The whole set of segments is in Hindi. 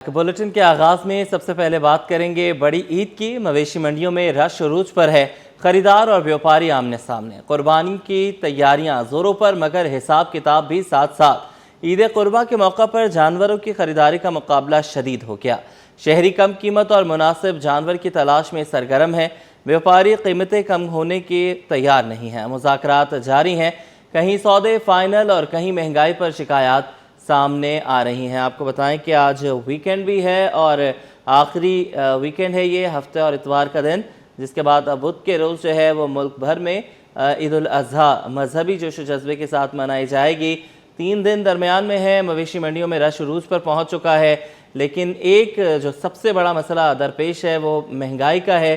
बुलेटिन के आगाज में सबसे पहले बात करेंगे बड़ी ईद की। मवेशी मंडियों में रश अरूज पर है। खरीदार और व्यापारी आमने सामने। कुर्बानी की तैयारियां जोरों पर, मगर हिसाब किताब भी साथ साथ। ईद कुर्बा के मौका पर जानवरों की खरीदारी का मुकाबला शदीद हो गया। शहरी कम कीमत और मुनासिब जानवर की तलाश में सरगर्म है। व्यापारी कीमतें कम होने के तैयार नहीं हैं। मुज़ाकरात जारी हैं। कहीं सौदे फाइनल और कहीं महंगाई पर शिकायत सामने आ रही हैं। आपको बताएं कि आज वीकेंड भी है और आखिरी वीकेंड है ये, हफ्ते और इतवार का दिन, जिसके बाद बुध के रोज़ जो है वो मुल्क भर में ईद उल अज़हा मजहबी जोश जज्बे के साथ मनाई जाएगी। 3 दिन दरमियान में है। मवेशी मंडियों में रश अरूज पर पहुंच चुका है, लेकिन एक जो सबसे बड़ा मसला दरपेश है वो महंगाई का है।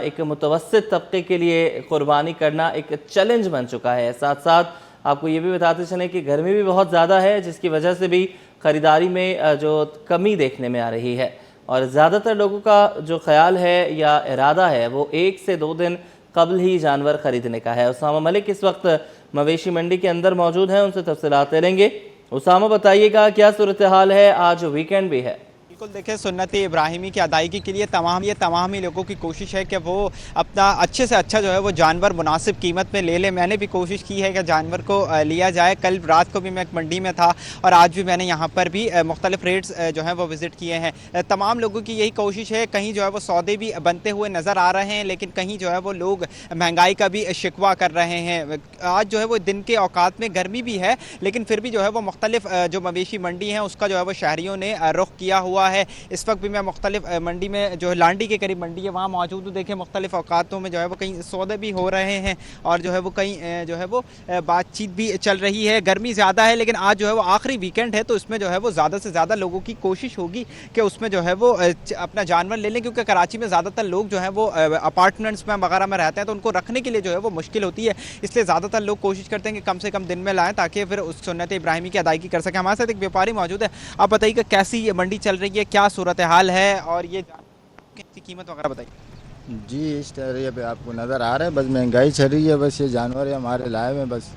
एक मुतवस्सित तबके के लिए कुर्बानी करना एक चैलेंज बन चुका है। साथ साथ आपको ये भी बताते चलें कि गर्मी भी बहुत ज़्यादा है, जिसकी वजह से भी ख़रीदारी में जो कमी देखने में आ रही है। और ज़्यादातर लोगों का जो ख्याल है या इरादा है वो 1 से 2 दिन कबल ही जानवर ख़रीदने का है। उसामा मलिक इस वक्त मवेशी मंडी के अंदर मौजूद हैं, उनसे तफसीलात लेंगे। उसामा, बताइएगा क्या सूरत हाल है? आज वीकेंड भी है। बिल्कुल, देखिए, सुन्नत इब्राहिमी की अदायगी के लिए तमाम ही लोगों की कोशिश है कि वो अपना अच्छे से अच्छा जो है वो जानवर मुनासिब कीमत में ले ले। मैंने भी कोशिश की है कि जानवर को लिया जाए। कल रात को भी मैं एक मंडी में था और आज भी मैंने यहाँ पर भी मुख्तलिफ रेट्स जो हैं वो विज़िट किए हैं। तमाम लोगों की यही कोशिश है। कहीं जो है वो सौदे भी बनते हुए नज़र आ रहे हैं, लेकिन कहीं जो है वो लोग महंगाई का भी शिकवा कर रहे हैं। आज जो है वो दिन के औकात में गर्मी भी है, लेकिन फिर भी जो है वो मुख्तलिफ जो मवेशी मंडी हैं उसका जो है वो शहरियों ने रुख किया हुआ है। इस वक्त भी मैं मुख्तलिफ मंडी में जो है लांडी के करीब मंडी है वहाँ मौजूद हूँ। देखिए, मुख्तलिफ औकातों में जो है वो कहीं सौदे भी हो रहे हैं और जो है वो कहीं जो है वो बातचीत भी चल रही है। गर्मी ज़्यादा है, लेकिन आज जो है वो आखिरी वीकेंड है, तो इसमें जो है वो ज़्यादा से ज़्यादा लोगों की कोशिश होगी कि उसमें जो है वो अपना जानवर ले लें, क्योंकि कराची में ज़्यादातर लोग जो है वो अपार्टमेंट्स में वगैरह में रहते हैं, तो उनको रखने के लिए जो है वो मुश्किल होती है। इसलिए ज़्यादातर लोग कोशिश करते हैं कि कम से कम दिन में लाएँ ताकि फिर उस सुन्नत इब्राहिमी की अदायगी कर सकें। हमारे साथ एक व्यापारी मौजूद है। आप बताइए कि कैसी ये मंडी चल रही है, क्या सूरत हाल है और ये की कीमत वगैरह बताइए। जी, इस तरह पे आपको नज़र आ रहा है, बस महंगाई चल रही है। बस ये जानवर है हमारे लाए हुए, बस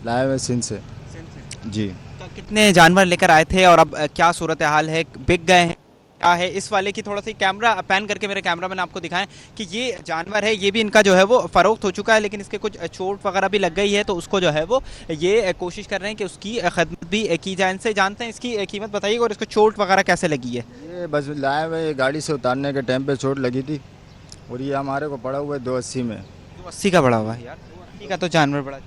लाए हुए सिंध से। जी, तो कितने जानवर लेकर आए थे और अब क्या सूरत हाल है, बिक गए हैं, क्या है? इस वाले की थोड़ा सा कैमरा पैन करके मेरे कैमरा मैन आपको दिखाएं कि ये जानवर है, ये भी इनका जो है वो फ़रोख्त हो चुका है, लेकिन इसके कुछ चोट वगैरह भी लग गई है, तो उसको जो है वो ये कोशिश कर रहे हैं कि उसकी खदमत भी की जाए। इनसे जानते हैं इसकी कीमत बताइएगा और इसको चोट वगैरह कैसे लगी है। ये बस लाए हुए, गाड़ी से उतारने के टाइम पे चोट लगी थी और ये हमारे को पड़ा हुआ है 280 में। 280 का पड़ा हुआ है यार, 280 का तो जानवर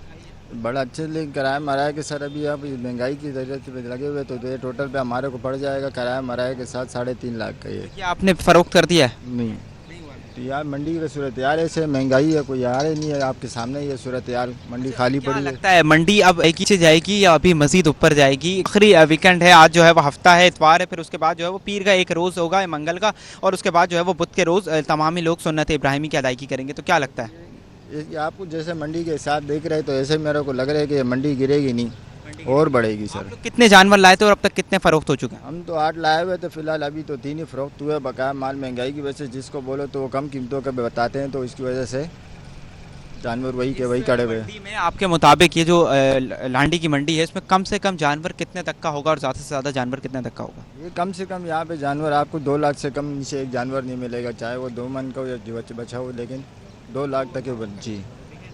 बड़ा अच्छे लेकिन किराया मराए के सर अभी आप महंगाई की ज़रूरत पे लगे हुए, तो ये टोटल पे हमारे को पड़ जाएगा किराया मराए के साथ 3.5 लाख का। ये आपने फ़रोख्त कर दिया है? नहीं, तो यार मंडी की सूरत यार ऐसे महंगाई है, कोई यार ही नहीं है। आपके सामने ये सूरत यार, मंडी खाली पड़ी है। लगता है मंडी अब एक ही जाएगी या अभी मजीद ऊपर जाएगी? आखिरी वीकेंड है, आज जो है वो हफ्ता है, इतवार है, फिर उसके बाद जो है वो पीर का एक रोज़ होगा, मंगल का, और उसके बाद जो है वो बुध के रोज़ तमाम ही लोग सुन्नत इब्राहिमी की अदायगी करेंगे। तो क्या लगता है आपको? जैसे मंडी के हिसाब देख रहे तो ऐसे मेरे को लग रहा है कि मंडी गिरेगी नहीं और बढ़ेगी सर। कितने जानवर लाए थे और अब तक कितने फ़रोख्त हो चुके हैं? हम तो 8 लाए हुए थे फिलहाल, अभी तो 3 ही फ़रोख्त हुए। बकाया माल महंगाई की वजह से जिसको बोलो तो वो कम कीमतों के बताते हैं, तो इसकी वजह से जानवर वही के वही खड़े हुए। में आपके मुताबिक ये जो लांडी की मंडी है, इसमें कम से कम जानवर कितने तक का होगा और ज़्यादा से ज़्यादा जानवर कितने तक का होगा? ये कम से कम यहाँ पे जानवर आपको 2 लाख से कम नीचे एक जानवर नहीं मिलेगा, चाहे वो 2 मन का हो या बचा हो, लेकिन 2 लाख तक है। जी,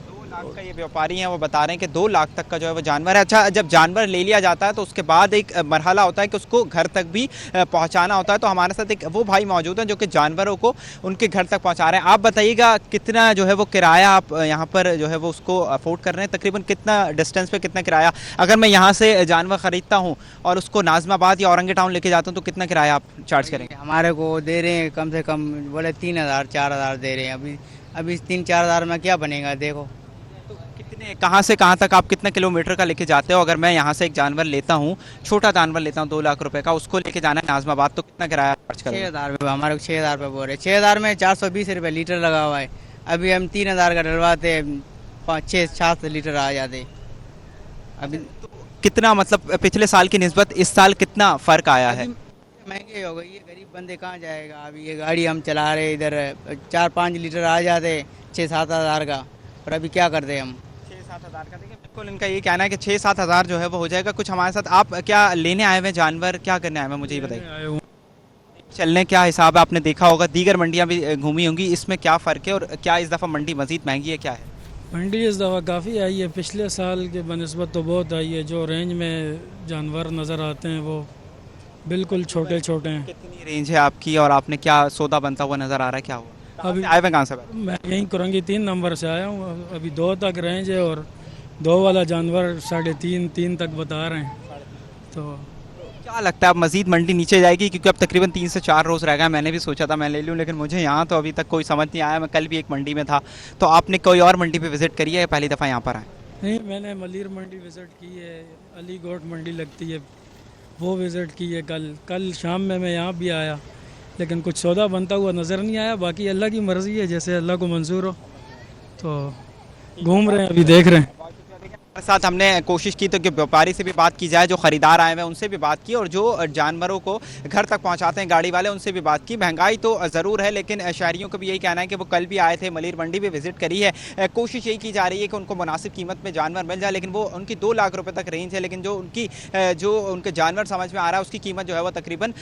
2 लाख का ये व्यापारी हैं वो बता रहे हैं कि 2 लाख तक का जो है वो जानवर है। अच्छा, जब जानवर ले लिया जाता है तो उसके बाद एक मरहला होता है कि उसको घर तक भी पहुंचाना होता है। तो हमारे साथ एक वो भाई मौजूद हैं जो कि जानवरों को उनके घर तक पहुंचा रहे हैं। आप बताइएगा कितना जो है वो किराया आप यहाँ पर जो है वो उसको अफोर्ड कर रहे हैं? तकरीबन कितना डिस्टेंस पे कितना किराया? अगर मैं यहाँ से जानवर ख़रीदता हूँ और उसको नाज़माबाद या औरंगी टाउन लेके जाता हूँ तो कितना किराया आप चार्ज करेंगे? हमारे को दे रहे हैं कम से कम बोले 3,000 4,000 दे रहे हैं। अभी 3-4 हज़ार में क्या बनेगा? देखो कितने, कहाँ से कहाँ तक आप कितना किलोमीटर का लेके जाते हो? अगर मैं यहाँ से एक जानवर लेता हूँ, छोटा जानवर लेता हूँ 2 लाख रुपए का, उसको लेके जाना है नाज़माबाद, तो कितना किराया चार्ज करें? 6,000 रुपये। हमारे को 6,000 रुपये बोल रहे। 6,000 में 420 रुपये लीटर लगा हुआ है। अभी हम 3,000 का डलवाते 5-6-7 लीटर आ जाते। अभी तो कितना, मतलब पिछले साल की निस्बत इस साल कितना फ़र्क आया है? महंगे हो गई, ये गरीब बंदे कहाँ जाएगा? अभी ये गाड़ी हम चला रहे, इधर 4-5 लीटर आ जाते 6-7 हज़ार का, और अभी क्या करते हम? 6-7 हज़ार का। देखिए, बिल्कुल इनका ये कहना है कि 6-7 हज़ार जो है वो हो जाएगा। कुछ हमारे साथ आप क्या लेने आए हुए जानवर, क्या करने आए हुए, मुझे ये बताइए। चलने क्या हिसाब है, आपने देखा होगा दीगर मंडियां भी घूमी होंगी, इसमें क्या फ़र्क है और क्या इस दफ़ा मंडी मज़ीद महंगी है, क्या है? मंडी इस दफ़ा काफ़ी आई है, पिछले साल के बनस्बत तो बहुत आई है। जो रेंज में जानवर नज़र आते हैं वो बिल्कुल छोटे छोटे हैं। कितनी रेंज है आपकी और आपने क्या सौदा बनता हुआ नज़र आ रहा है, क्या हुआ? अभी आए हुए कहाँ से? मैं यहीं कुरंगी 3 नंबर से आया हूँ। अभी 2 तक रेंज है और 2 वाला जानवर 3.5 तक बता रहे हैं। तो क्या लगता है अब मजीद मंडी नीचे जाएगी, क्योंकि अब तकरीबन 3 से 4 रोज़ रह गए। मैंने भी सोचा था मैं ले लूँ, लेकिन मुझे यहाँ तो अभी तक कोई समझ नहीं आया। मैं कल भी एक मंडी में था। तो आपने कोई और मंडी पे विज़िट करी है, पहली दफ़ा यहाँ पर आए? नहीं, मैंने मलीर मंडी विज़िट की है, अली गोट मंडी लगती है वो विज़िट की है। कल शाम में मैं यहाँ भी आया, लेकिन कुछ सौदा बनता हुआ नज़र नहीं आया। बाकी अल्लाह की मर्ज़ी है, जैसे अल्लाह को मंजूर हो। तो घूम रहे हैं, अभी देख रहे हैं। साथ हमने कोशिश की तो कि व्यापारी से भी बात की जाए, जो ख़रीदार आए हुए हैं उनसे भी बात की, और जो जानवरों को घर तक पहुंचाते हैं गाड़ी वाले उनसे भी बात की। महंगाई तो ज़रूर है, लेकिन शहरियों को भी यही कहना है कि वो कल भी आए थे, मलीर मंडी भी विज़िट करी है। कोशिश यही की जा रही है कि उनको मुनासिब कीमत में जानवर मिल जाए, लेकिन वो उनकी 2 लाख रुपये तक रेंज है। लेकिन जो उनके जानवर समझ में आ रहा है उसकी कीमत जो है वो तकरीबन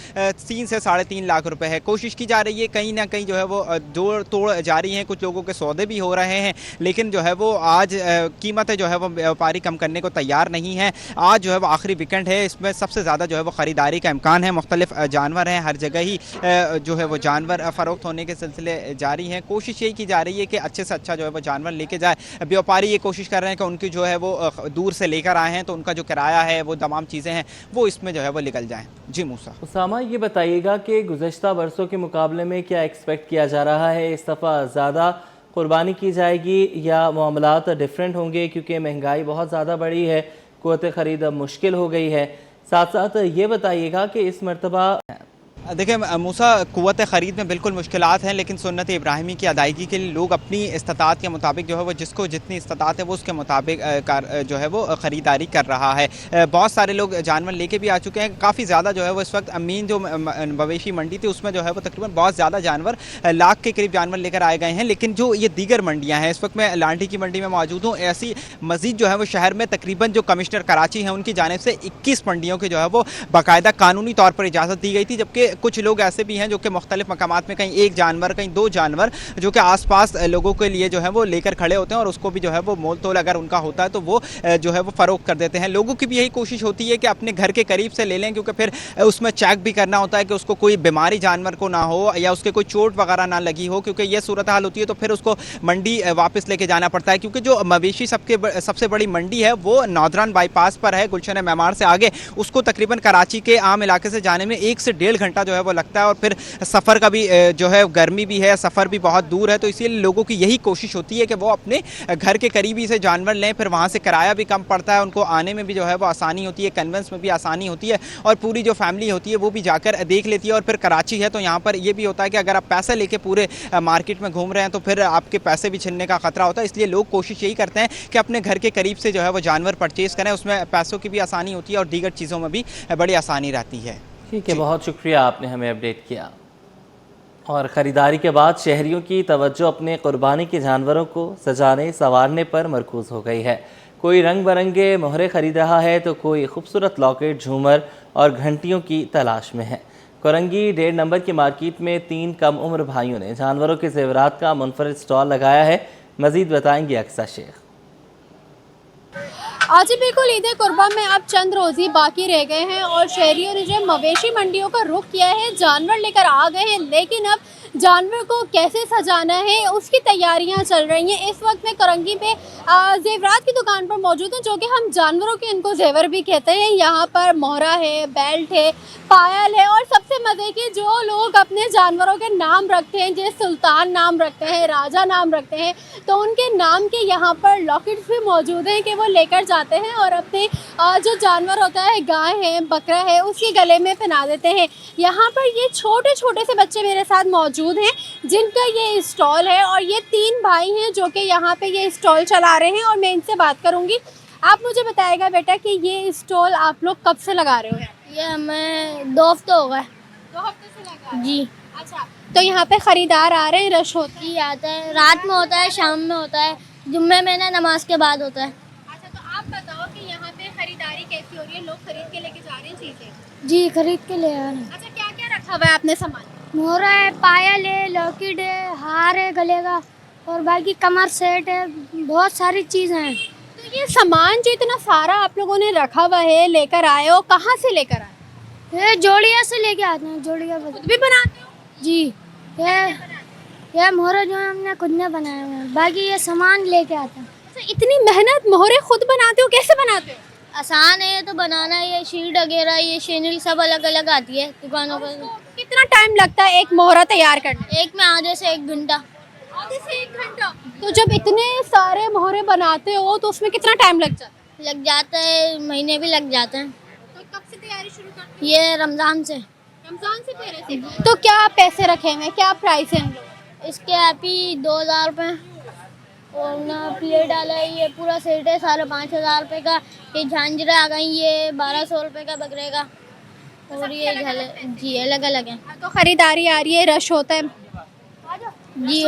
3 से 3.5 लाख रुपये है। कोशिश की जा रही है, कहीं ना कहीं जो है वो जोड़ तोड़ जारी हैं, कुछ लोगों के सौदे भी हो रहे हैं, लेकिन जो है वो आज कीमतें जो है वो व्यापारी कम करने को तैयार नहीं है। आज जो है वो आखिरी वीकेंड है, इसमें सबसे ज़्यादा जो है वो ख़रीदारी का इम्कान है। मुख्तलिफ जानवर हैं, हर जगह ही जो है वो जानवर फ़रोख्त होने के सिलसिले जारी हैं। कोशिश यही की जा रही है कि अच्छे से अच्छा जो है वो जानवर लेके जाए। व्यापारी ये कोशिश कर रहे हैं कि उनकी जो है वो दूर से लेकर आए हैं, तो उनका जो किराया है वो तमाम चीज़ें हैं वो इसमें जो है वो निकल जाएँ। जी मूसा। उसामा, ये बताइएगा कि गुज़श्ता बरसों के मुकाबले में क्या एक्सपेक्ट किया जा रहा है? इस दफ़ा ज़्यादा कुर्बानी की जाएगी या मामलात डिफरेंट होंगे, क्योंकि महंगाई बहुत ज़्यादा बढ़ी है, क़ुव्वत ख़रीद अब मुश्किल हो गई है? साथ साथ ये बताइएगा कि इस मरतबा देखिए मूसा, क़ुव्वत ख़रीद में बिल्कुल मुश्किलात हैं, लेकिन सुन्नत इब्राहिमी की अदायगी के लिए लोग अपनी इस्तात के मुताबिक जो है वो जिसको जितनी इस्तात है वो उसके मुताबिक जो है वो ख़रीदारी कर रहा है। बहुत सारे लोग जानवर लेके भी आ चुके हैं, काफ़ी ज़्यादा जो है वो इस वक्त अमीन जो मवेशी मंडी थी उसमें जो है वो तकरीबन बहुत ज़्यादा जानवर, लाख के करीब जानवर लेकर आए गए हैं। लेकिन जो ये दीगर मंडियाँ हैं, इस वक्त मैं लांठी की मंडी में मौजूद हूँ। ऐसी मज़ीद जो है वो शहर में तकरीबन जो कमिश्नर कराची हैं उनकी जानिब से 21 मंडियों की जो है वो बाकायदा कानूनी तौर पर इजाज़त दी गई थी, जबकि कुछ लोग ऐसे भी हैं जो कि मुख्तलिफ मकामात में कहीं 1 जानवर कहीं 2 जानवर जो कि आसपास लोगों के लिए जो है वो लेकर खड़े होते हैं, और उसको भी जो है वो मोल तोल अगर उनका होता है तो वो जो है वो फ़रोख्त कर देते हैं। लोगों की भी यही कोशिश होती है कि अपने घर के करीब से ले लें, क्योंकि फिर उसमें चेक भी करना होता है कि उसको कोई बीमारी जानवर को ना हो या उसके कोई चोट वगैरह ना लगी हो, क्योंकि ये सूरत हाल होती है तो फिर उसको मंडी वापस लेके जाना पड़ता है। क्योंकि जो मवेशी सबसे बड़ी मंडी है वो नौदरान बाईपास पर है, गुलशन मेमार से आगे। उसको तकरीबन कराची के आम इलाके से जाने में 1 से 1.5 घंटा जो है वो लगता है, और फिर सफ़र का भी जो है गर्मी भी है, सफ़र भी बहुत दूर है, तो इसीलिए लोगों की यही कोशिश होती है कि वो अपने घर के करीबी से जानवर लें। फिर वहाँ से किराया भी कम पड़ता है, उनको आने में भी जो है वो आसानी होती है, कन्वेंस में भी आसानी होती है, और पूरी जो फैमिली होती है वो भी जाकर देख लेती है। और फिर कराची है तो यहाँ पर ये भी होता है कि अगर आप पैसे लेके पूरे मार्केट में घूम रहे हैं तो फिर आपके पैसे भी छिनने का ख़तरा होता है। इसलिए लोग कोशिश यही करते हैं कि अपने घर के करीब से जो है वो जानवर परचेज़ करें, उसमें पैसों की भी आसानी होती है और दीगर चीज़ों में भी बड़ी आसानी रहती है। ठीक है, बहुत शुक्रिया, आपने हमें अपडेट किया। और ख़रीदारी के बाद शहरियों की तवज्जो अपने कुर्बानी के जानवरों को सजाने संवारने पर मरकूज़ हो गई है। कोई रंग बिरंगे मोहरे ख़रीद रहा है तो कोई खूबसूरत लॉकेट, झूमर और घंटियों की तलाश में है। कुरंगी 1.5 नंबर की मार्केट में 3 कम उम्र भाइयों ने जानवरों के ज़ेवरात का मुनफरिद स्टॉल लगाया है। मज़ीद बताएंगे अक्सा शेख। आज ही बिल्कुल ईद कुर्बा में अब चंद रोज़ी बाकी रह गए हैं और शहरियों ने जो मवेशी मंडियों का रुख किया है, जानवर लेकर आ गए हैं, लेकिन अब जानवर को कैसे सजाना है उसकी तैयारियां चल रही हैं। इस वक्त मैं कुरंगी में जेवरात की दुकान पर मौजूद हूँ, जो कि हम जानवरों के इनको जेवर भी कहते हैं। यहाँ पर मोहरा है, बेल्ट है, पायल है, और सबसे मज़े की जो लोग अपने जानवरों के नाम रखते हैं, जैसे सुल्तान नाम रखते हैं, राजा नाम रखते हैं, तो उनके नाम के यहाँ पर लॉकेट्स भी मौजूद हैं कि वो लेकर जाते हैं और अपने जो जानवर होता है, गाय है, बकरा है, उसके गले में पहना देते हैं। यहाँ पर ये छोटे छोटे से बच्चे मेरे साथ मौजूद हैं जिनका ये स्टॉल है, और ये 3 भाई हैं जो कि यहाँ पे ये स्टॉल चला रहे हैं, और मैं इनसे बात करूँगी। आप मुझे बताइएगा बेटा कि ये स्टॉल आप लोग कब से लगा रहे हो? ये हमें 2 हफ्ते हो गए। 2 हफ्ते से लगा जी। अच्छा, तो यहाँ पे ख़रीदार आ रहे हैं, रश होती जी आता है, रात में होता है, शाम में होता है, जुम्मे में ना नमाज के बाद होता है। अच्छा, तो आप बताओ कि यहाँ पे ख़रीदारी कैसी हो रही है? लोग खरीद के लेके जा रहे हैं चीज़ें? जी खरीद के ले आ रहे हैं। अच्छा, क्या क्या रखा हुआ है आपने सामान? मोहरा है, पायल है, लॉकेट है, हार है गले का, और बाकी कमर सेट है, बहुत सारी चीज़ें हैं। तो ये सामान जो इतना सारा आप लोगों ने रखा हुआ है, लेकर आए हो, कहाँ से लेकर आए? ये जोड़िया से लेके आते हैं, जोड़िया खुद भी बनाते हो? जी। ये मोहरा जो है हमने खुद ने बनाए हुए हैं, बाकी ये सामान लेके आते हैं। अच्छा, इतनी मेहनत, मोहरे खुद बनाते हो, कैसे बनाते हो? आसान है ये तो बनाना, ये शीट वगैरह, ये शेनिल सब अलग अलग आती है दुकानों पर। कितना टाइम लगता है एक मोहरा तैयार करने? एक में आधे से 1 घंटा। आधे से 1 घंटा? तो जब इतने सारे मोहरे बनाते हो तो उसमें कितना टाइम लग जाता है? लग जाता है, महीने भी लग जाते हैं। तो कब से तैयारी शुरू करते हो? ये रमज़ान से। रमजान से पहले से। तो क्या पैसे रखे हुए हैं, क्या प्राइस है इन लोगों? इसके आप ही 2000 रुपये, और ना प्लेट डाला है, ये पूरा सेट है 5,500 रुपये का। ये झांझरा आ गई, ये 1200 रुपये का बकरे का, और ये जी अलग अलग है। तो खरीदारी आ रही है, रश होता है? जी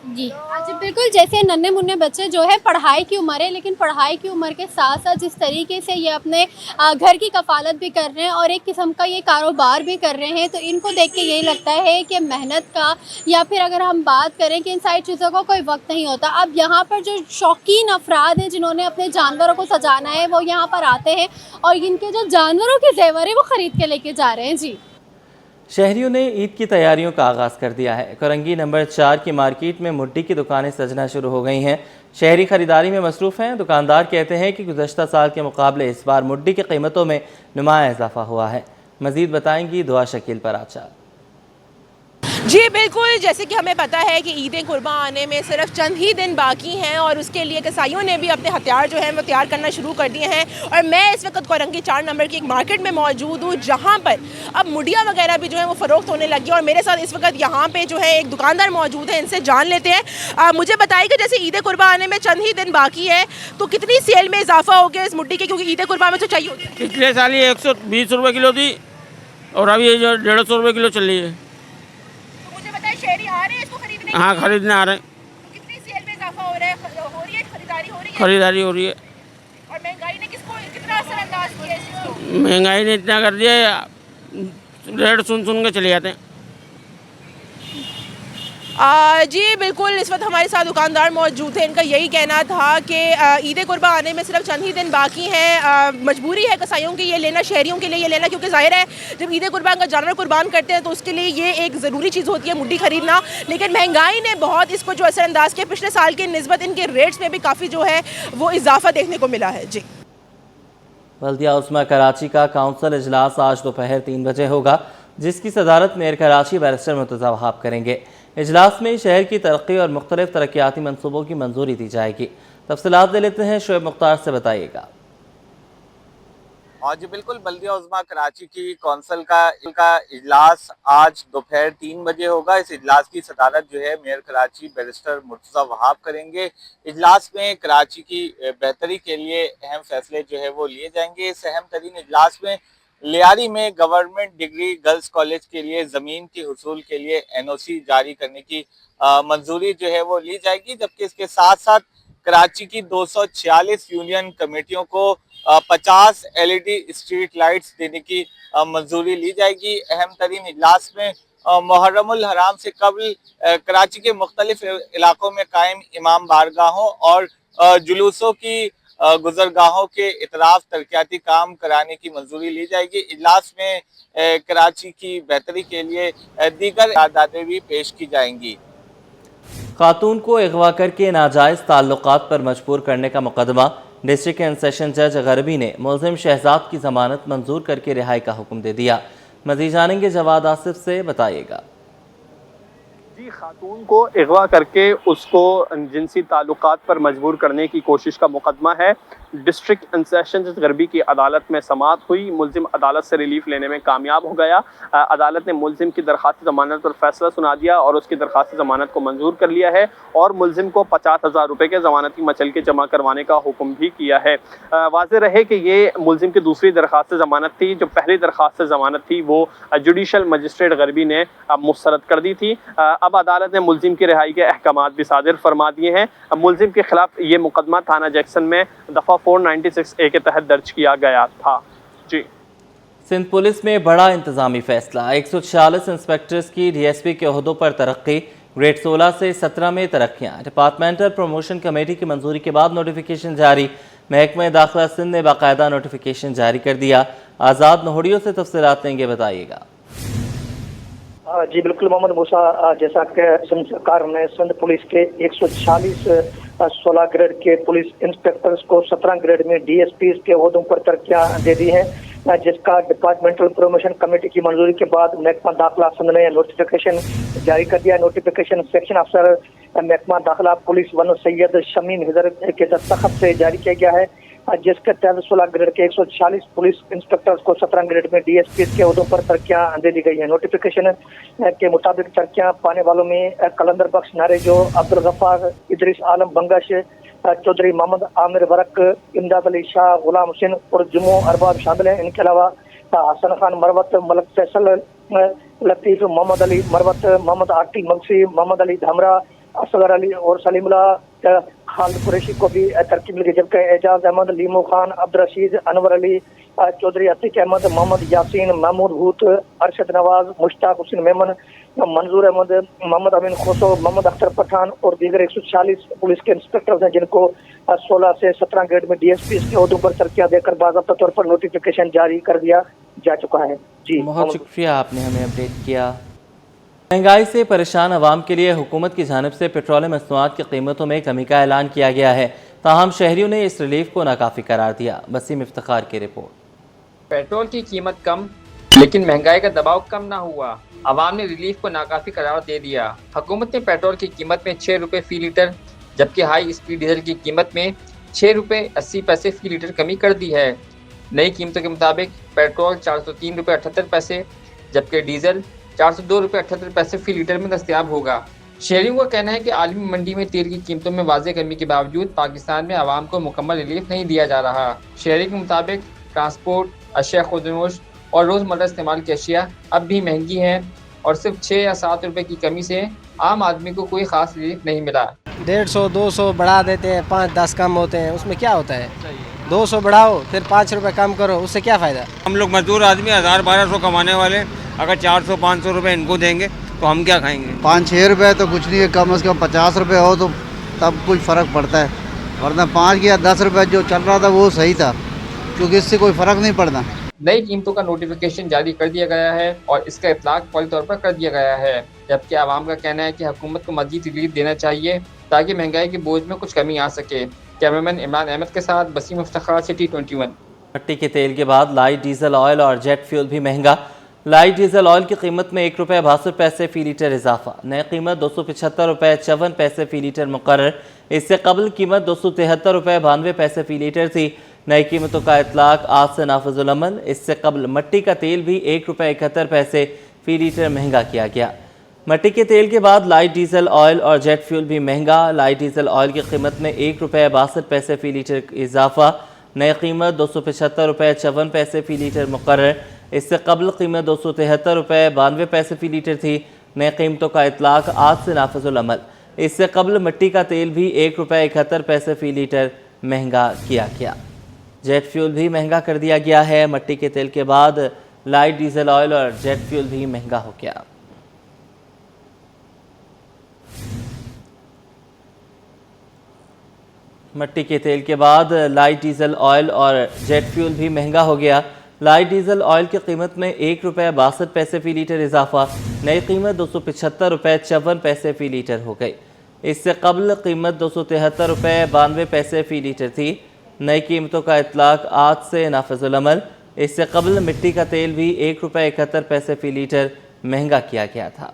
जी। अच्छा, बिल्कुल। जैसे नन्हे मुन्ने बच्चे जो है, पढ़ाई की उम्र है, लेकिन पढ़ाई की उम्र के साथ साथ जिस तरीके से ये अपने घर की कफालत भी कर रहे हैं और एक किस्म का ये कारोबार भी कर रहे हैं, तो इनको देख के यही लगता है कि मेहनत का, या फिर अगर हम बात करें कि इन सारी चीज़ों का कोई वक्त नहीं होता। अब यहाँ पर जो शौकीन अफराद हैं जिन्होंने अपने जानवरों को सजाना है, वो यहाँ पर आते हैं और इनके जो जानवरों के जेवर है वो ख़रीद के लेके जा रहे हैं। जी। शहरियों ने ईद की तैयारियों का आगाज़ कर दिया है। कोरंगी नंबर 4 की मार्केट में मुड्डी की दुकानें सजना शुरू हो गई हैं। शहरी खरीदारी में मसरूफ़ हैं। दुकानदार कहते हैं कि गुज़श्ता साल के मुकाबले इस बार मुड्डी की कीमतों में नुमाया इजाफा हुआ है। मज़ीद बताएंगी दुआ शकील पराचा। जी बिल्कुल, जैसे कि हमें पता है कि ईद कुर्बान आने में सिर्फ चंद ही दिन बाकी हैं और उसके लिए कसाईयों ने भी अपने हथियार जो हैं वो तैयार करना शुरू कर दिए हैं। और मैं इस वक्त कोरंगी 4 नंबर की एक मार्केट में मौजूद हूँ, जहाँ पर अब मुड़िया वगैरह भी जो है वो फ़रोख्त होने लगी है। और मेरे साथ इस वक्त यहाँ पे जो है एक दुकानदार मौजूद है, इनसे जान लेते हैं। मुझे बताइए, जैसे ईद कुर्बान आने में चंद ही दिन बाकी है, तो कितनी सेल में इजाफा हो गया इस मुड्डी के, क्योंकि ईद कुर्बान में तो चाहिए होती है। पिछले साल ही 120 रुपये किलो थी और अभी ये जो 150 रुपये किलो चल रही है। शहरी आ रहे हैं इसको खरीदने? हाँ, खरीदने आ रहे हैं। तो कितनी सेल में इजाफा हो रहा है, खरीदारी हो रही है? खरीदारी हो रही है। और महंगाई ने कितना असरअंदाज किया है इस चीज़ को? महंगाई ने इतना कर दिया है, रेट सुन के चले जाते हैं। जी बिल्कुल, इस वक्त हमारे साथ दुकानदार मौजूद थे। इनका यही कहना था कि ईद कुर्बान आने में सिर्फ चंद ही दिन बाकी हैं। मजबूरी है कसाईयों की ये लेना, शहरियों के लिए ये लेना, क्योंकि जाहिर है जब ईद कुर्बान का जानवर कुर्बान करते हैं तो उसके लिए ये एक ज़रूरी चीज़ होती है मुड्डी खरीदना। लेकिन महंगाई ने बहुत इसको जो असरअंदाज किया, पिछले साल के निस्बत इनके रेट्स में भी काफ़ी जो है वो इजाफा देखने को मिला है। जी। बल्दिया उस्मा कराची का काउंसिल इजलास आज दोपहर 3 बजे होगा, जिसकी सदारत मेयर कराची बैरिस्टर मुर्तज़ा वहाब करेंगे। इजलास में शहर की तरक्की और मुख्तलिफ तरक्याती मनसूबों की मंजूरी दी जाएगी। तफसीलात ले लेते हैं, शोएब मुख्तार से बताइएगा। और जी बिल्कुल, बल्दिया उज़्मा कराची की कौंसिल का इजलास आज दोपहर 3 बजे होगा। इस इजलास की सदारत जो है मेयर कराची बैरिस्टर मुर्तज़ा वहाब करेंगे। इजलास में कराची की बेहतरी के लिए अहम फैसले जो है वो लिए जाएंगे। इस अहम तरीन इजलास में लियारी में गवर्नमेंट डिग्री गर्ल्स कॉलेज के लिए ज़मीन की हुसूल के लिए NOC जारी करने की मंजूरी जो है वो ली जाएगी, जबकि इसके साथ साथ कराची की 246 यूनियन कमेटियों को 50 LED स्ट्रीट लाइट्स देने की मंजूरी ली जाएगी। अहम तरीन इजलास में मुहर्रमुल हराम से कबल कराची के मुख्तलिफ इलाकों में कायम इमाम बारगाहों और जुलूसों की गुजरगाहों के इतराफ तरक्याती काम कराने की मंजूरी ली जाएगी। इजलास में कराची की बेहतरी के लिए दीगर इरादातें भी पेश की जाएंगी। खातून को अगवा करके नाजायज़ ताल्लुकात पर मजबूर करने का मुकदमा, डिस्ट्रिक्ट एंड सेशन जज गरबी ने मुलजिम शहजाद की जमानत मंजूर करके रिहाई का हुक्म दे दिया। मज़ीद जानेंगे जवाद आसिफ से, बताइएगा। जी, खातून को अगवा करके उसको जिनसी ताल्लुकात पर मजबूर करने की कोशिश का मुकदमा है। डिस्ट्रिक्ट एंड सेशन जज गरबी की अदालत में समाअत हुई। मुलजिम अदालत से रिलीफ लेने में कामयाब हो गया। अदालत ने मुलजिम की दरख्वास्त ज़मानत पर फैसला सुना दिया और उसकी दरख्वास्त ज़मानत को मंजूर कर लिया है और मुलजिम को 50,000 रुपये के ज़मानती मचल के जमा करवाने का हुक्म भी किया है। वाज़ेह रहे कि ये मुलजिम की दूसरी दरख्वास्त ज़मानत थी। जो पहली दरख्वास्त ज़मानत थी वो जुडिशल मजिस्ट्रेट गरबी ने मुस्तरद कर दी थी। अब अदालत ने मुलजिम की रिहाई के अहकामात भी सादिर फरमा दिए हैं। मुलजिम के खिलाफ ये मुकदमा थाना जैक्सन में दफ़ा 496A के तहत दर्ज किया गया था। जी। सिंध पुलिस में बड़ा इंतजामी फैसला। 146 इंस्पेक्टर्स की डीएसपी के ओहदों पर तरक्की। ग्रेड 16 से 17 में तरक्कियां। डिपार्टमेंटल प्रमोशन कमेटी की मंजूरी के बाद नोटिफिकेशन जारी। महकमा दाखिला सिंध ने बाकायदा नोटिफिकेशन जारी कर दिया। आज़ाद नोहड़ियों से तफसीलात लेंगे, बताइएगा। जी बिल्कुल मोहम्मद मूसा, जैसा कि सिंध सरकार ने सिंध पुलिस के 146 16 ग्रेड के पुलिस इंस्पेक्टर्स को 17 ग्रेड में डीएसपी के ओहदों पर तरक्कियां दे दी हैं, जिसका डिपार्टमेंटल प्रमोशन कमेटी की मंजूरी के बाद महकमा दाखिला सिंध ने नोटिफिकेशन जारी कर दिया। नोटिफिकेशन सेक्शन अफसर महकमा दाखिला police one Syed Shamim hither के दस्तखत से जारी किया गया है, जिसके तहत 16 ग्रेड के 146 पुलिस इंस्पेक्टर्स को 17 ग्रेड में डीएसपी के ओहदों पर तरक्कियां दे दी गई है। नोटिफिकेशन के मुताबिक तरक्कियां पाने वालों में कलंदर बख्श नारेजो, अब्दुल गफ्फार, इदरीस आलम बंगश, चौधरी मोहम्मद आमिर वरक, इमदाद अली शाह, गुलाम हुसैन और जुमो अरबाब शामिल हैं। इनके अलावा हसन खान मरवत, मलक फैसल, लतीफ, मोहम्मद अली मरवत, मोहम्मद आटी मगसी, मोहम्मद अली धामरा, असगर अली और सलीमुल्ला खालिद कुरैशी को भी तरक्की मिल गई, जबकि एजाज अहमद, लीमो खान, अब्दुल रशीद, अनवर अली, चौधरी अतीक अहमद, मोहम्मद यासीन, महमूद भूत, अरशद नवाज, मुश्ताक हुसैन मेमन, मंजूर अहमद, मोहम्मद अमीन खोसो, मोहम्मद अख्तर पठान और दीगर 146 पुलिस के इंस्पेक्टर्स हैं, जिनको 16 से 17 ग्रेड में डीएसपी के ओहदों पर तरक्कियां देकर बाज़ाब्ता तौर पर नोटिफिकेशन जारी कर दिया जा चुका है। जी बहुत शुक्रिया, आपने हमें अपडेट किया। महंगाई से परेशान अवाम के लिए हुकूमत की जानिब से पेट्रोलियम मसनूआत की कीमतों में कमी का ऐलान किया गया है, ताहम शहरियों ने इस रिलीफ को नाकाफी करार दिया। वसीम इफ्तिखार की रिपोर्ट। पेट्रोल की कीमत कम, लेकिन महंगाई का दबाव कम ना हुआ। अवाम ने रिलीफ को नाकाफी करार दे दिया। हुकूमत ने पेट्रोल की कीमत में 6 रुपये फ़ी लीटर, जबकि हाई स्पीड डीजल की कीमत में 6 रुपये 80 पैसे फ़ी लीटर कमी कर दी है। नई कीमतों के मुताबिक पेट्रोल 403 रुपये 78 पैसे, जबकि डीजल 402 रुपये 78 पैसे फ़ी लीटर में दस्तयाब होगा। शहरियों का कहना है कि आलमी मंडी में तेल की कीमतों में वाज़ेह कमी के बावजूद पाकिस्तान में आवाम को मुकम्मल रिलीफ नहीं दिया जा रहा। शहरी के मुताबिक ट्रांसपोर्ट, अशिया खुदनोश और रोज़मर्रा इस्तेमाल की अशिया अब भी महंगी हैं और सिर्फ 6 या 7 रुपये की कमी से आम आदमी को कोई ख़ास रिलीफ नहीं मिला। 150 200 बढ़ा देते हैं, 5-10 कम होते हैं, उसमें क्या होता है? 200 बढ़ाओ फिर 5 रुपये कम करो, उससे क्या फ़ायदा? हम लोग मजदूर आदमी 1000-1200 कमाने वाले, अगर 400-500 रुपये इनको देंगे तो हम क्या खाएंगे? 5-6 रुपये तो कुछ नहीं है, कम से कम 50 रुपये हो तो तब कुछ फ़र्क पड़ता है, वरना 5 या 10 रुपये जो चल रहा था वो सही था, क्योंकि इससे कोई फ़र्क नहीं पड़ता। नई कीमतों का नोटिफिकेशन जारी कर दिया गया है और इसका इतलाक फौरी तौर पर कर दिया गया है, जबकि आवाम का कहना है कि हुकूमत को मज़ीद रिलीफ देना चाहिए ताकि महंगाई के बोझ में कुछ कमी आ सके। कैमरामैन इमरान अहमद के साथ वसीम इफ्तिखार, सिटी 21। भट्टी के तेल के बाद लाइट डीजल ऑयल और जेट फ्यूल भी महंगा। लाइट डीजल ऑयल की कीमत में 1 रुपये 62 पैसे फ़ी लीटर इजाफा। नई कीमत 275 रुपये 54 पैसे फ़ी लीटर मुकर्रर। इससे कबल कीमत 273 रुपये 92 पैसे फ़ी लीटर थी। नई कीमतों का इतलाक आज से नाफिजुल अमल। इससे कबल मट्टी का तेल भी 1 रुपये 71 पैसे फ़ी लीटर महंगा किया गया। मट्टी के तेल के बाद लाइट डीजल ऑयल और जेट फ्यूल भी महंगा। लाइट डीजल ऑयल की कीमत में 1 रुपये 62 पैसे फ़ी लीटर इजाफा। नई कीमत 275 रुपये 54 पैसे फ़ी लीटर मुकर्रर। इससे कबल कीमत 273 रुपये 92 पैसे फ़ी लीटर थी। नई कीमतों का इतलाक आज से नाफिजुल अमल। इससे कबल मट्टी का तेल भी 1 रुपये 71 पैसे फ़ी लीटर महंगा किया गया। जेट फ्यूल भी महंगा कर दिया गया है। मट्टी के तेल के बाद लाइट डीजल ऑयल और जेट फ्यूल भी महंगा हो गया। मट्टी के तेल के बाद लाइट डीजल ऑयल और जेट फ्यूल भी महंगा हो गया। लाइट डीजल ऑयल की कीमत में 1 रुपये 62 पैसे फ़ी लीटर इजाफा। नई कीमत 275 रुपये 54 पैसे फ़ी लीटर हो गई। इससे कबल कीमत 273 रुपये 92 पैसे फ़ी लीटर थी। नई कीमतों का इतलाक आज से नाफिजुल अमल। इससे कबल मिट्टी का तेल भी 1 रुपये 71 पैसे फ़ी लीटर महंगा किया गया था।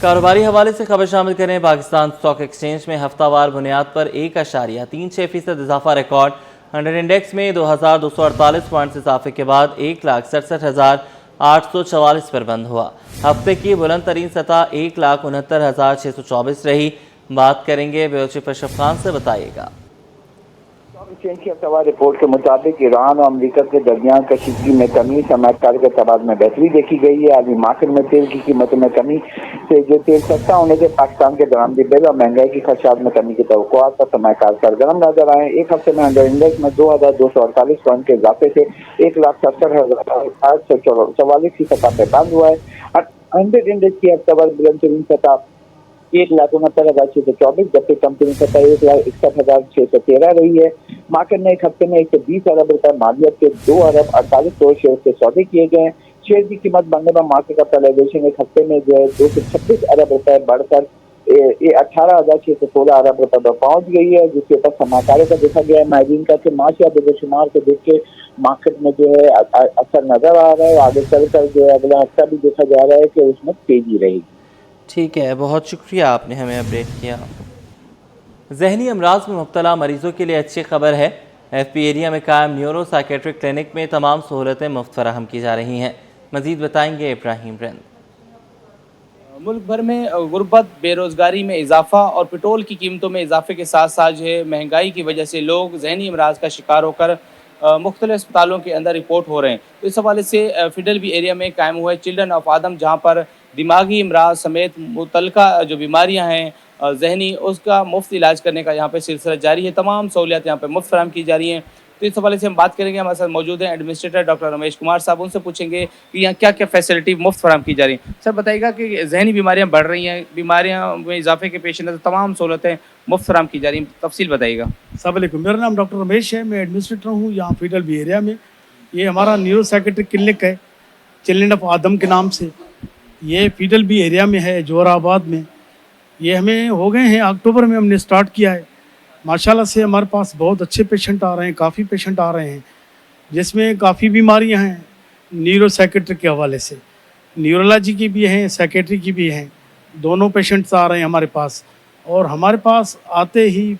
कारोबारी हवाले से खबर शामिल करें। पाकिस्तान स्टॉक एक्सचेंज में हफ्तावार बुनियाद पर 1.36% इजाफा रिकॉर्ड। अंडर इंडेक्स में 2248 पॉइंट्स इजाफे के बाद 1,67,844 पर बंद हुआ। हफ्ते की बुलंद तरीन सतह 1,69,624 रही। बात करेंगे ब्यूरो चीफ अशरफ खान से, बताइएगा। चेंज की हफ्तावार रिपोर्ट के मुताबिक ईरान और अमेरिका के दरमियान कशीदगी में कमी, सरमायाकार के तबादले में बेहतरी देखी गई है। आलमी मार्केट में तेल की कीमतों में कमी से जो तेल सस्ता होने से पाकिस्तान के दरामदी बिल और महंगाई की खदशात में कमी की तवक्कुआत पर सरमायाकार सरगर्म नजर आए। एक हफ्ते में अंडर इंडेक्स में 2248 पॉइंट के इजाफे से 1,70,844 की सतह पर बंद हुआ है। अंडर इंडेक्स की हफ्तावार बुलंदतरीन सतह 1,69,624 जबकि कंपनी सतह 1,61,613 रही है। मार्केट में एक हफ्ते में 120 अरब रुपए मालियत के 2 अरब 48 करोड़ शेयर से सौदे किए गए। शेयर की कीमत बढ़ने पर मार्केट कैपिटलाइजेशन एक हफ्ते में जो है 226 अरब रुपए बढ़कर 18,616 अरब रुपए पर पहुंच गई है, जिसके ऊपर सरमाकारों का देखा गया है। माहिरीन का माशियाती शुमार को देख के मार्केट में जो है असर नजर आ रहा है। आगे चलकर जो है अगला हफ्ता भी देखा जा रहा है कि उसमें तेजी रहेगी। ठीक है, बहुत शुक्रिया, आपने हमें अपडेट किया। जहनी अमराज में मुब्तला मरीजों के लिए अच्छी खबर है। FP एरिया में कायम न्यूरो साइकेट्रिक क्लिनिक में तमाम सहूलतें मुफ्त फराहम की जा रही हैं। मजीद बताएंगे इब्राहिम रंद। मुल्क भर में गुर्बत, बेरोज़गारी में इजाफा और पेट्रोल की कीमतों में इजाफे के साथ साथ जो है महंगाई की वजह से लोग जहनी अमराज का शिकार होकर मुख्तलिफ अस्पतालों के अंदर रिपोर्ट हो रहे हैं। तो इस हवाले से फिडल बी एरिया में कायम हुआ है चिल्ड्रन ऑफ आदम, जहाँ पर दिमागी अमराज समेत मुतल्लिका जो बीमारियाँ हैं जहनी, उसका मुफ्त इलाज करने का यहाँ पे सिलसिला जारी है। तमाम सहूलियात यहाँ पे मुफ्त फराहम की जा रही हैं। तो इस हवाले से हम बात करेंगे। हमारे साथ मौजूद हैं एडमिनिस्ट्रेटर डॉक्टर रमेश कुमार साहब, उनसे पूछेंगे कि यहाँ क्या क्या फैसिलिटी मुफ्त फराहम की जा रही हैं। सर बताइएगा कि जहनी बीमारियाँ बढ़ रही हैं, बीमारियाँ में इजाफे के पेश नज़र तमाम सहूलतें मुफ्त फराहम की जा रही हैं, तफसील बताइएगा। अस्सलाम वालेकुम, मेरा नाम डॉक्टर रमेश है, मैं एडमिनिस्ट्रेटर हूँ यहाँ फिडल बी एरिया में। ये हमारा न्यूरो साइकेट्रिक क्लिनिक है चिल्ड्रन ऑफ आदम के नाम से। ये फिडल बी एरिया में है, जोराबाद में। ये हमें हो गए हैं, अक्टूबर में हमने स्टार्ट किया है। माशाल्लाह से हमारे पास बहुत अच्छे पेशेंट आ रहे हैं, काफ़ी पेशेंट आ रहे हैं, जिसमें काफ़ी बीमारियां हैं न्यूरो साइकेट्रिक के हवाले से। न्यूरोलॉजी की भी हैं, साइकेट्री की भी हैं, दोनों पेशेंट्स आ रहे हैं हमारे पास। और हमारे पास आते ही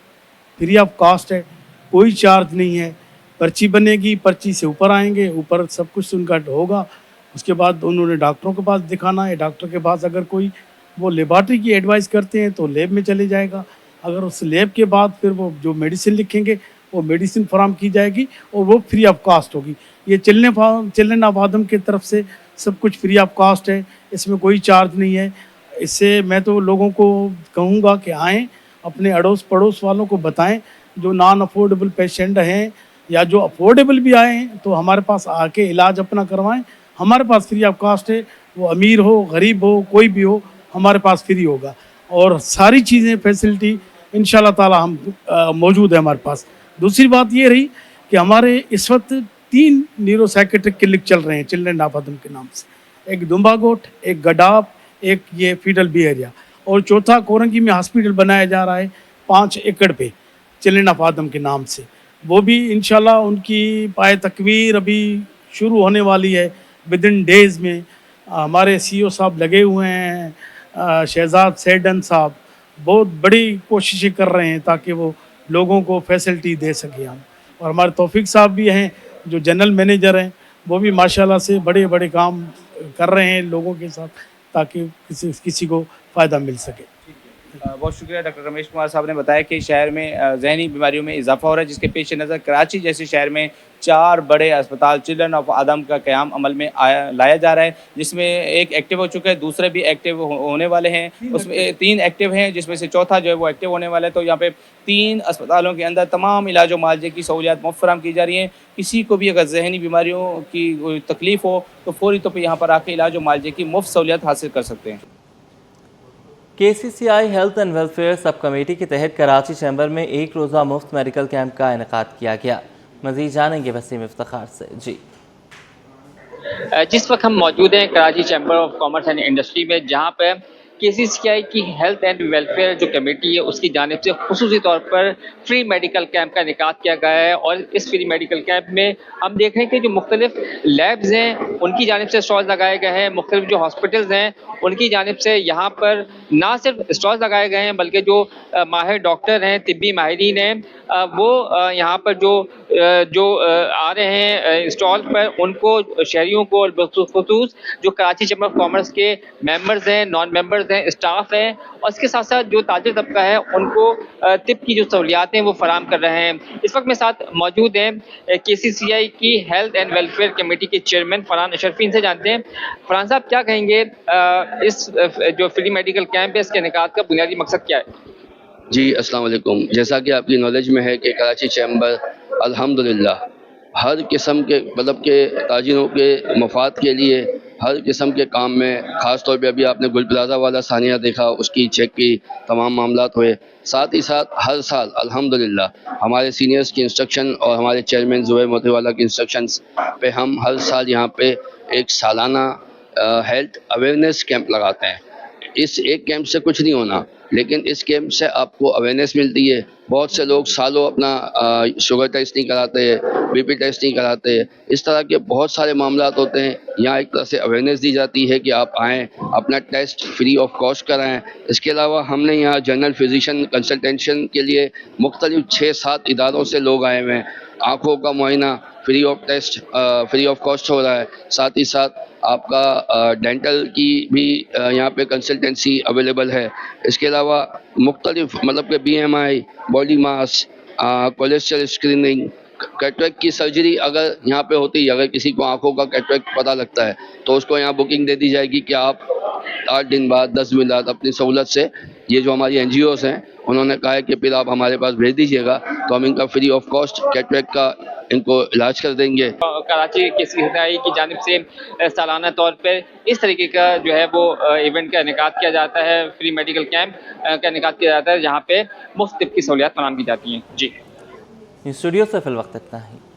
फ्री ऑफ कास्ट है, कोई चार्ज नहीं है। पर्ची बनेगी, पर्ची से ऊपर आएंगे, ऊपर सब कुछ उनका होगा। उसके बाद उन्होंने डॉक्टरों के पास दिखाना है। डॉक्टर के पास अगर कोई वो लेबॉर्ट्री की एडवाइस करते हैं तो लैब में चले जाएगा। अगर उस लैब के बाद फिर वो जो मेडिसिन लिखेंगे वो मेडिसिन फराम की जाएगी और वो फ्री ऑफ कास्ट होगी। ये चिल्ड्रन ऑफ आदम की तरफ से सब कुछ फ्री ऑफ कास्ट है, इसमें कोई चार्ज नहीं है। इससे मैं तो लोगों को कहूँगा कि आएँ, अपने अड़ोस पड़ोस वालों को बताएं, जो नॉन अफोर्डेबल पेशेंट हैं या जो अफोर्डेबल भी आए हैं तो हमारे पास आके इलाज अपना करवाएं। हमारे पास फ्री ऑफ कास्ट है, वो अमीर हो गरीब हो कोई भी हो, हमारे पास फ्री होगा। और सारी चीज़ें फैसिलिटी इंशाल्लाह ताला हम मौजूद है हमारे पास। दूसरी बात ये रही कि हमारे इस वक्त 3 न्यूरो साइकेट्रिक क्लिनिक चल रहे हैं चिल्ड्रन ऑफ आदम के नाम से। एक दुम्बागोट, एक गडाब, एक ये फिडल बी एरिया, और चौथा कोरंगी में हॉस्पिटल बनाया जा रहा है 5 एकड़ पे चिल्ड्रन ऑफ आदम के नाम से। वो भी इंशाल्लाह उनकी पाए तकवीर अभी शुरू होने वाली है विद इन डेज़ में। हमारे CEO साहब लगे हुए हैं, शहजाद सैडन साहब बहुत बड़ी कोशिशें कर रहे हैं ताकि वो लोगों को फैसिलिटी दे सकें हम। और हमारे तौफीक साहब भी हैं जो जनरल मैनेजर हैं, वो भी माशाल्लाह से बड़े बड़े काम कर रहे हैं लोगों के साथ ताकि किसी को फ़ायदा मिल सके। बहुत शुक्रिया। डॉक्टर रमेश कुमार साहब ने बताया कि शहर में जहनी बीमारियों में इजाफा हो रहा है, जिसके पेश नज़र कराची जैसे शहर में 4 बड़े अस्पताल चिल्ड्रन ऑफ आदम का क़याम अमल में लाया जा रहा है, जिसमें एक एक्टिव हो चुका है, दूसरे भी एक्टिव होने वाले हैं। उसमें 3 एक्टिव हैं, जिसमें से चौथा जो है वो एक्टिव होने वाला है। तो यहाँ पे 3 अस्पतालों के अंदर तमाम इलाज मुआलजे की सहूलियात मुफ्त फराहम की जा रही हैं। किसी को भी अगर जहनी बीमारियों की तकलीफ़ हो तो फौरी तौर पर यहाँ पर आके इलाज मुआलजे की मुफ्त सहूलियत हासिल कर सकते हैं। KCCI health and welfare sub committee के तहत कराची चैम्बर में 1 रोज़ा मुफ्त मेडिकल कैंप का इनेकाद किया गया। मज़ीद जानेंगे वसीम इफ्तिखार से। जी, जिस वक्त हम मौजूद हैं Karachi chamber of commerce and industry में, जहां पर KCCI की हेल्थ एंड वेलफेयर जो कमेटी है उसकी जानिब से खुसूसी तौर पर फ्री मेडिकल कैंप का इनेकाद किया गया है। और इस फ्री मेडिकल कैंप में हम देख रहे हैं कि जो मुख्तलिफ लैब्स हैं उनकी जानिब से स्टॉल्स लगाए गए हैं, मुख्तलिफ जो हॉस्पिटल्स हैं उनकी जानिब से यहाँ पर ना सिर्फ स्टॉल्स लगाए गए हैं बल्कि जो माहिर डॉक्टर हैं, तिब्बी माहिरीन हैं, वो यहाँ पर जो आ रहे हैं स्टॉल पर, उनको शहरियों को और बखुसूस जो कराची चैम्बर ऑफ कॉमर्स के मेंबर्स हैं, नॉन मेंबर्स वर्कर्स हैं, स्टाफ हैं और इसके साथ साथ जो ताजिर तबका है उनको तिब की जो सहूलियात हैं वो फराम कर रहे हैं। इस वक्त मेरे साथ मौजूद हैं KCCI की हेल्थ एंड वेलफेयर कमेटी के चेयरमैन फरहान अशरफी। इनसे जानते हैं, फरहान साहब क्या कहेंगे, इस जो फ्री मेडिकल कैंप है इसके इनेकाद का बुनियादी मकसद क्या है? जी अस्सलाम वालेकुम। जैसा कि आपकी नॉलेज में है कि कराची चैम्बर अल्हम्दुलिल्लाह हर किस्म के मतलब के ताजिरों के मफाद के लिए हर किस्म के काम में, ख़ास तौर पे अभी आपने गुल प्लाजा वाला सानिया देखा, उसकी चेक की तमाम मामलात हुए। साथ ही साथ हर साल अल्हम्दुलिल्लाह हमारे सीनियर्स की इंस्ट्रक्शन और हमारे चेयरमैन ज़ुबैर मोतीवाला की इंस्ट्रक्शंस पे हम हर साल यहाँ पे एक सालाना हेल्थ अवेयरनेस कैंप लगाते हैं। इस एक कैंप से कुछ नहीं होना, लेकिन इस कैंप से आपको अवेयरनेस मिलती है। बहुत से लोग सालों अपना शुगर टेस्ट नहीं कराते, BP टेस्ट नहीं कराते, इस तरह के बहुत सारे मामलात होते हैं। यहाँ एक तरह से अवेयरनेस दी जाती है कि आप आएँ, अपना टेस्ट फ्री ऑफ कॉस्ट कराएँ। इसके अलावा हमने यहाँ जनरल फिजिशियन कंसल्टेशन के लिए मुख्तलिफ 6-7 इदारों से लोग आए हुए हैं। आँखों का मुआयना free of test free of cost हो रहा है। साथ ही साथ आपका डेंटल की भी यहाँ पे कंसल्टेंसी अवेलेबल है। इसके अलावा मुख्तलिफ मतलब के BMI, body mass, cholesterol screening, cataract की सर्जरी अगर यहाँ पे होती है, अगर किसी को आंखों का कैटरेक्ट पता लगता है तो उसको यहाँ बुकिंग दे दी जाएगी कि आप 8 दिन बाद 10 दिन बाद अपनी सहूलत से, ये जो हमारी NGOs हैं उन्होंने कहा है कि फिर आप हमारे पास भेज दीजिएगा तो हम इनका फ्री ऑफ कॉस्ट कैटरेक्ट का इनको इलाज कर देंगे। कराची KCCI की जानिब से सालाना तौर पर इस तरीके का जो है वो इवेंट का इनेकाद किया जाता है, फ्री मेडिकल कैंप का इनेकाद किया जाता है जहाँ पे मुफ्त तिब की सहूलियात फराहम की जाती हैं। जी स्टूडियो से फिल वक्त इतना ही।